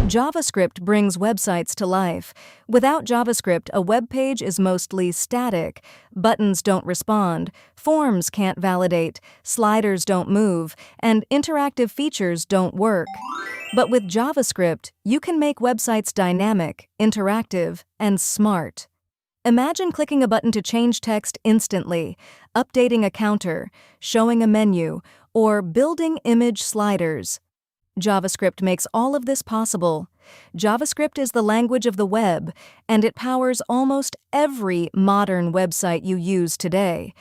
JavaScript brings websites to life. Without JavaScript, a web page is mostly static. Buttons don't respond, forms can't validate, sliders don't move, and interactive features don't work. But with JavaScript, you can make websites dynamic, interactive, and smart. Imagine clicking a button to change text instantly, updating a counter, showing a menu, or building image sliders. JavaScript makes all of this possible. JavaScript is the language of the web, and it powers almost every modern website you use today.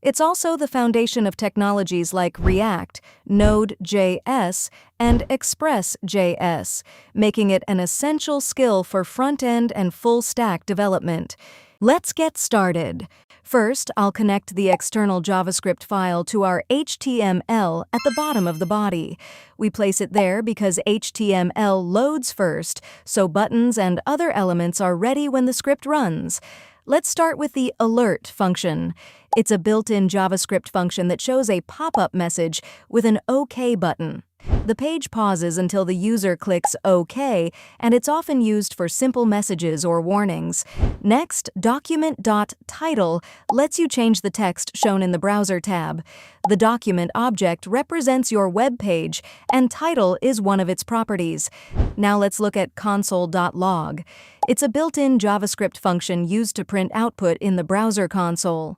It's also the foundation of technologies like React, Node.js, and Express.js, making it an essential skill for front-end and full-stack development. Let's get started. First, I'll connect the external JavaScript file to our HTML at the bottom of the body. We place it there because HTML loads first, so buttons and other elements are ready when the script runs. Let's start with the alert function. It's a built-in JavaScript function that shows a pop-up message with an OK button. The page pauses until the user clicks OK, and it's often used for simple messages or warnings. Next, document.title lets you change the text shown in the browser tab. The document object represents your web page, and title is one of its properties. Now let's look at console.log. It's a built-in JavaScript function used to print output in the browser console.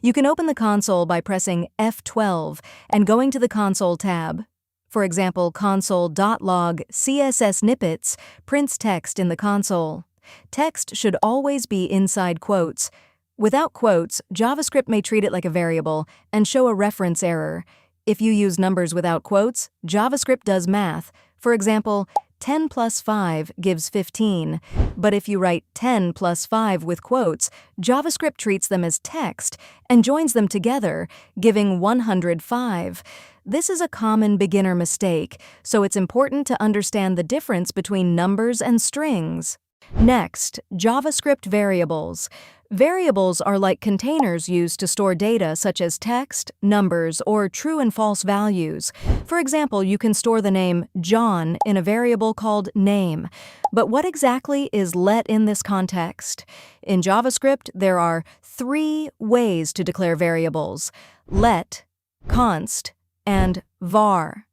You can open the console by pressing F12 and going to the console tab. For example, console.log CSS snippets prints text in the console. Text should always be inside quotes. Without quotes, JavaScript may treat it like a variable and show a reference error. If you use numbers without quotes, JavaScript does math. For example, 10 plus 5 gives 15. But if you write 10 plus 5 with quotes, JavaScript treats them as text and joins them together, giving 105. This is a common beginner mistake, so it's important to understand the difference between numbers and strings. Next, JavaScript variables. Variables are like containers used to store data such as text, numbers, or true and false values. For example, you can store the name John in a variable called name. But what exactly is let in this context? In JavaScript, there are 3 ways to declare variables: let, const, and var.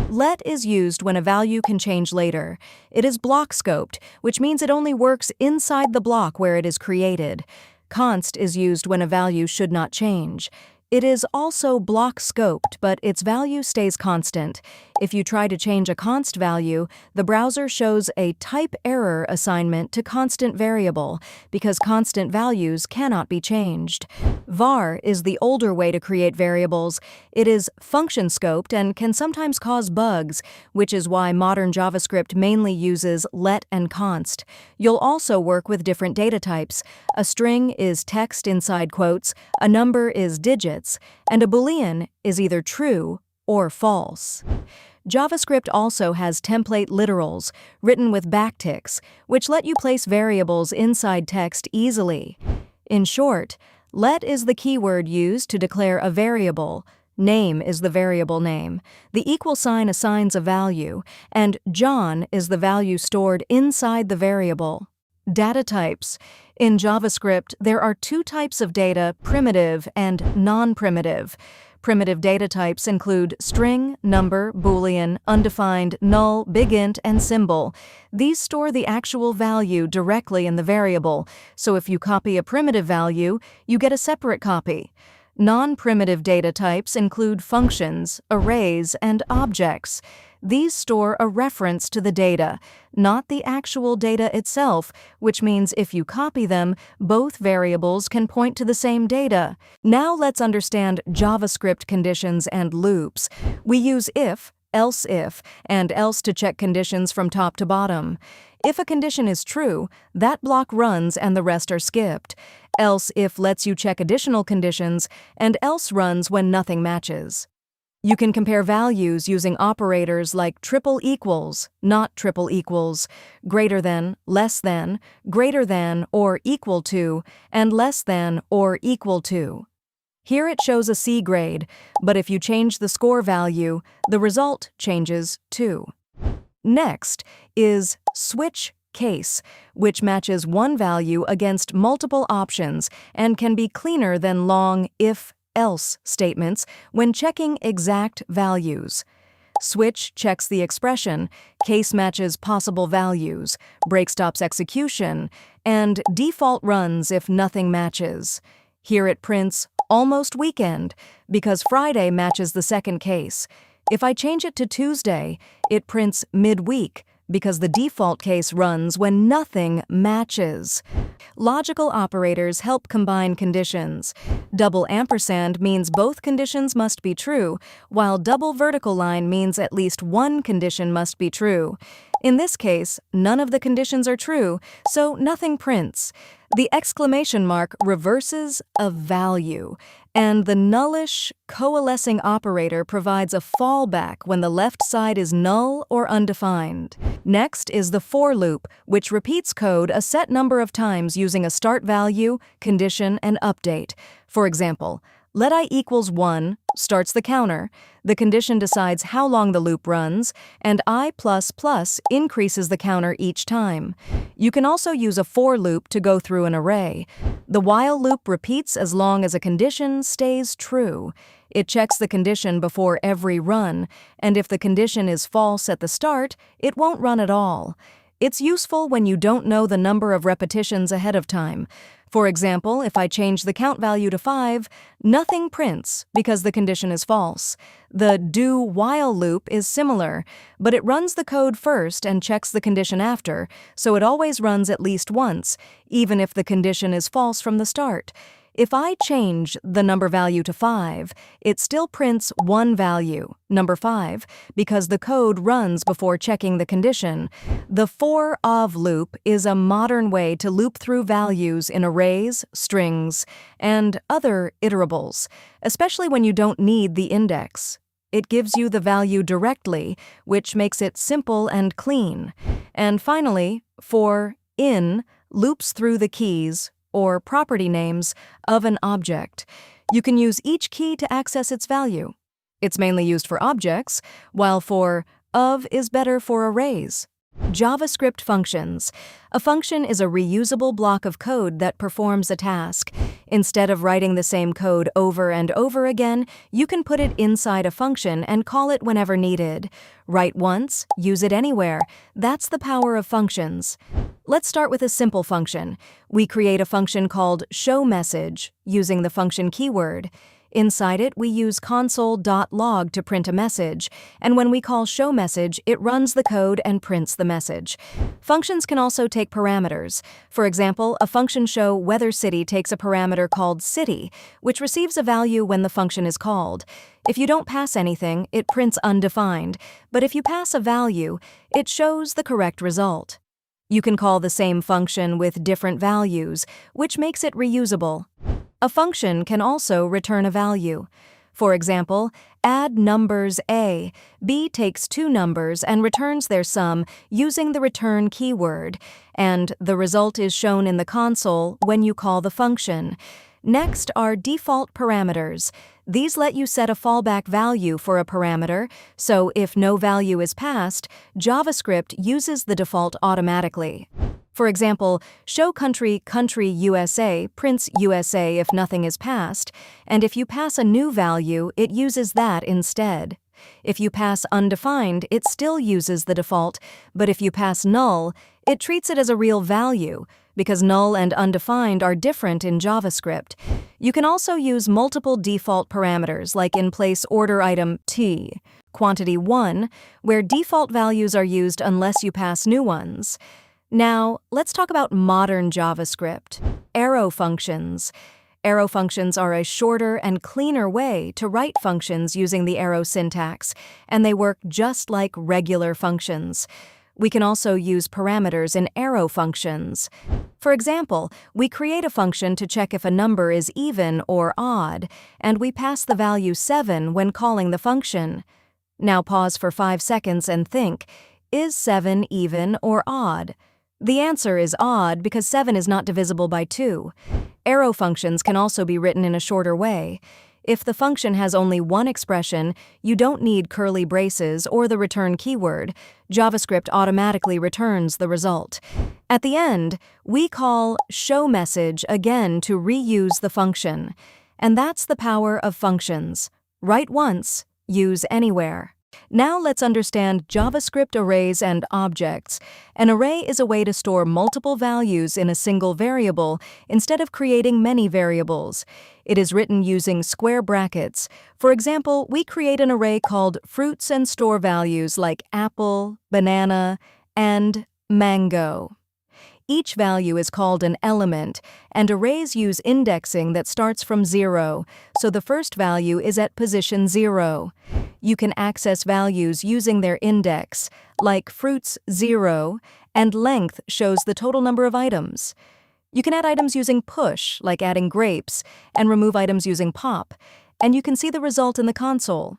Let is used when a value can change later. It is block-scoped, which means it only works inside the block where it is created. Const is used when a value should not change. It is also block-scoped, but its value stays constant. If you try to change a const value, the browser shows a type error assignment to constant variable because constant values cannot be changed. Var is the older way to create variables. It is function-scoped and can sometimes cause bugs, which is why modern JavaScript mainly uses let and const. You'll also work with different data types. A string is text inside quotes, a number is digits, and a Boolean is either true or false. JavaScript also has template literals, written with backticks, which let you place variables inside text easily. In short, let is the keyword used to declare a variable, name is the variable name, the equal sign assigns a value, and John is the value stored inside the variable. Data types. In JavaScript, there are 2 types of data, primitive and non-primitive. Primitive data types include string, number, Boolean, undefined, null, big int, and symbol. These store the actual value directly in the variable, so if you copy a primitive value, you get a separate copy. Non-primitive data types include functions, arrays, and objects. These store a reference to the data, not the actual data itself, which means if you copy them, both variables can point to the same data. Now let's understand JavaScript conditions and loops. We use if, and else to check conditions from top to bottom. If a condition is true, that block runs and the rest are skipped. Else if lets you check additional conditions, and else runs when nothing matches. You can compare values using operators like triple equals, not triple equals, greater than, less than, greater than or equal to, and less than or equal to. Here it shows a C grade, but if you change the score value, the result changes too. Next is switch case, which matches one value against multiple options and can be cleaner than long if-else statements when checking exact values. Switch checks the expression, case matches possible values, break stops execution, and default runs if nothing matches. Here it prints almost weekend because Friday matches the second case. If I change it to Tuesday, it prints midweek because the default case runs when nothing matches. Logical operators help combine conditions. Double ampersand means both conditions must be true, while double vertical line means at least one condition must be true. In this case, none of the conditions are true, so nothing prints. The exclamation mark reverses a value, and the nullish coalescing operator provides a fallback when the left side is null or undefined. Next is the for loop, which repeats code a set number of times using a start value, condition, and update. For example, let I equals 1 starts the counter, the condition decides how long the loop runs, and I++ increases the counter each time. You can also use a for loop to go through an array. The while loop repeats as long as a condition stays true. It checks the condition before every run, and if the condition is false at the start, it won't run at all. It's useful when you don't know the number of repetitions ahead of time. For example, if I change the count value to 5, nothing prints because the condition is false. The do-while loop is similar, but it runs the code first and checks the condition after, so it always runs at least once, even if the condition is false from the start. If I change the number value to 5, it still prints one value, number 5, because the code runs before checking the condition. The for-of loop is a modern way to loop through values in arrays, strings, and other iterables, especially when you don't need the index. It gives you the value directly, which makes it simple and clean. And finally, for-in loops through the keys, or property names, of an object. You can use each key to access its value. It's mainly used for objects, while for-of is better for arrays. JavaScript functions. A function is a reusable block of code that performs a task. Instead of writing the same code over and over again, you can put it inside a function and call it whenever needed. Write once, use it anywhere. That's the power of functions. Let's start with a simple function. We create a function called showMessage using the function keyword. Inside it, we use console.log to print a message, and when we call showMessage, it runs the code and prints the message. Functions can also take parameters. For example, a function showWeatherCity takes a parameter called city, which receives a value when the function is called. If you don't pass anything, it prints undefined, but if you pass a value, it shows the correct result. You can call the same function with different values, which makes it reusable. A function can also return a value. For example, add numbers A. B takes two numbers and returns their sum using the return keyword, and the result is shown in the console when you call the function. Next are default parameters. These let you set a fallback value for a parameter, so if no value is passed, JavaScript uses the default automatically. For example, showCountry USA prints USA if nothing is passed, and if you pass a new value, it uses that instead. If you pass undefined, it still uses the default, but if you pass null, it treats it as a real value, because null and undefined are different in JavaScript. You can also use multiple default parameters like in place order item T, quantity 1, where default values are used unless you pass new ones. Now, let's talk about modern JavaScript. Arrow functions. Arrow functions are a shorter and cleaner way to write functions using the arrow syntax, and they work just like regular functions. We can also use parameters in arrow functions. For example, we create a function to check if a number is even or odd, and we pass the value 7 when calling the function. Now pause for 5 seconds and think, is 7 even or odd? The answer is odd because 7 is not divisible by 2. Arrow functions can also be written in a shorter way. If the function has only one expression, you don't need curly braces or the return keyword. JavaScript automatically returns the result. At the end, we call showMessage again to reuse the function. And that's the power of functions. Write once, use anywhere. Now let's understand JavaScript arrays and objects. An array is a way to store multiple values in a single variable instead of creating many variables. It is written using square brackets. For example, we create an array called fruits and store values like apple, banana, and mango. Each value is called an element, and arrays use indexing that starts from 0, so the first value is at position 0. You can access values using their index, like fruits 0, and length shows the total number of items. You can add items using push, like adding grapes, and remove items using pop, and you can see the result in the console.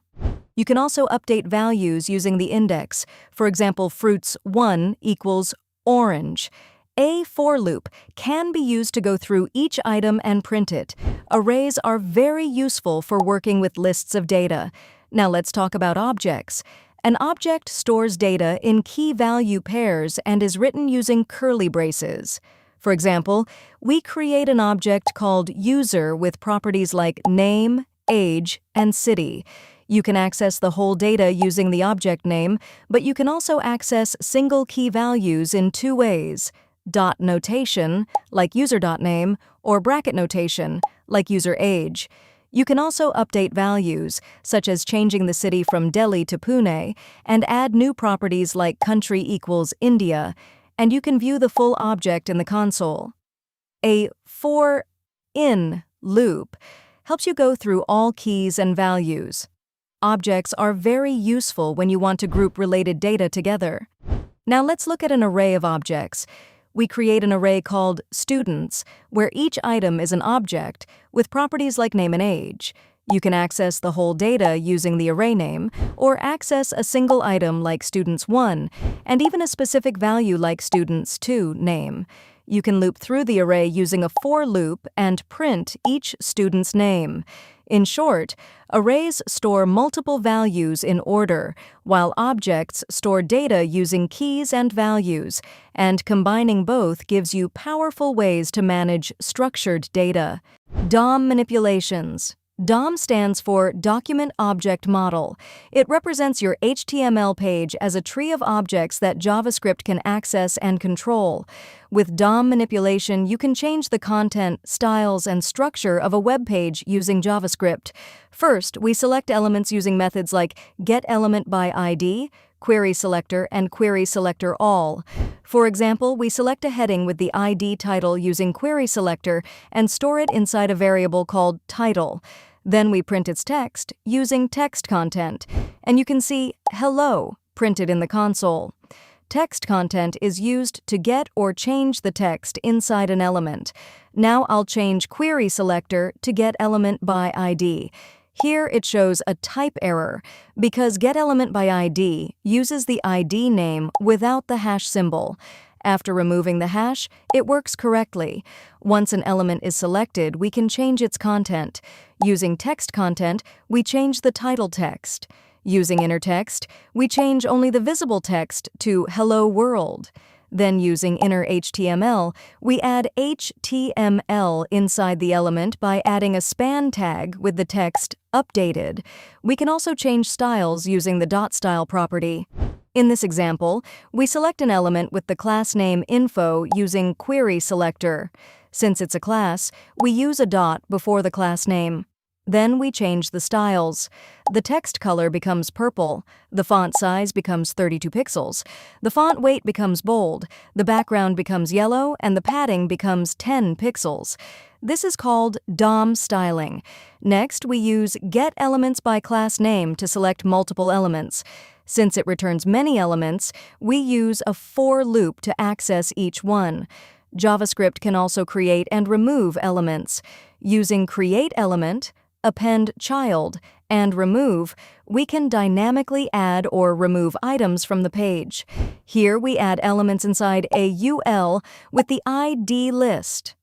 You can also update values using the index. For example, fruits 1 equals orange. A for loop can be used to go through each item and print it. Arrays are very useful for working with lists of data. Now let's talk about objects. An object stores data in key-value pairs and is written using curly braces. For example, we create an object called user with properties like name, age, and city. You can access the whole data using the object name, but you can also access single key values in two ways. Dot notation, like user.name, or bracket notation, like user age. You can also update values, such as changing the city from Delhi to Pune, and add new properties like country equals India, and you can view the full object in the console. A for-in loop helps you go through all keys and values. Objects are very useful when you want to group related data together. Now let's look at an array of objects. We create an array called students, where each item is an object with properties like name and age. You can access the whole data using the array name, or access a single item like students1, and even a specific value like students2 name. You can loop through the array using a for loop and print each student's name. In short, arrays store multiple values in order, while objects store data using keys and values, and combining both gives you powerful ways to manage structured data. DOM manipulations. DOM stands for Document Object Model. It represents your HTML page as a tree of objects that JavaScript can access and control. With DOM manipulation, you can change the content, styles, and structure of a web page using JavaScript. First, we select elements using methods like getElementById, querySelector, and querySelectorAll. For example, we select a heading with the ID title using querySelector and store it inside a variable called title. Then we print its text using text content, and you can see hello printed in the console. Text content is used to get or change the text inside an element. Now I'll change querySelector to getElementById. Here it shows a type error because getElementById uses the ID name without the hash symbol. After removing the hash, it works correctly. Once an element is selected, we can change its content. Using text content, we change the title text. Using inner text, we change only the visible text to Hello World. Then using inner HTML, we add HTML inside the element by adding a span tag with the text updated. We can also change styles using the .style property. In this example, we select an element with the class name info using querySelector. Since it's a class, we use a dot before the class name. Then we change the styles. The text color becomes purple, the font size becomes 32 pixels, the font weight becomes bold, the background becomes yellow, and the padding becomes 10 pixels. This is called DOM styling. Next, we use getElementsByClassName to select multiple elements. Since it returns many elements, we use a for loop to access each one. JavaScript can also create and remove elements. Using createElement, appendChild, and remove, we can dynamically add or remove items from the page. Here we add elements inside a UL with the ID list.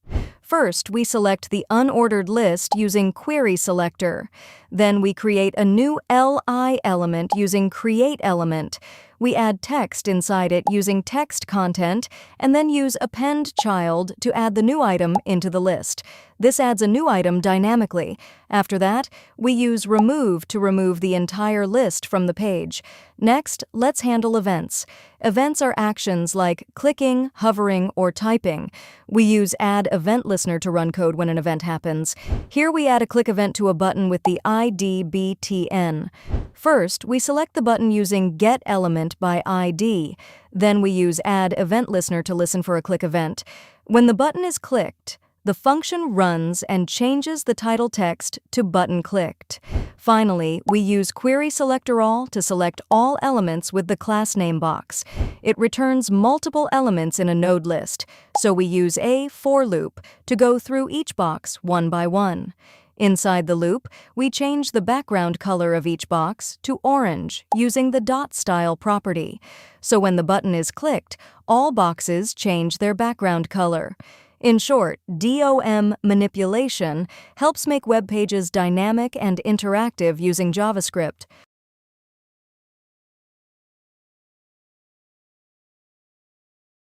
First, we select the unordered list using Query Selector. Then we create a new li element using createElement. We add text inside it using text content, and then use append child to add the new item into the list. This adds a new item dynamically. After that, we use remove to remove the entire list from the page. Next, let's handle events. Events are actions like clicking, hovering, or typing. We use addEventListener to run code when an event happens. Here we add a click event to a button with the ID btn. First, we select the button using getElement by ID. Then we use addEventListener to listen for a click event. When the button is clicked, the function runs and changes the title text to button clicked. Finally, we use Query Selector All to select all elements with the class name box. It returns multiple elements in a node list, so we use a for loop to go through each box one by one. Inside the loop, we change the background color of each box to orange using the dot style property. So when the button is clicked, all boxes change their background color. In short, DOM manipulation helps make web pages dynamic and interactive using JavaScript.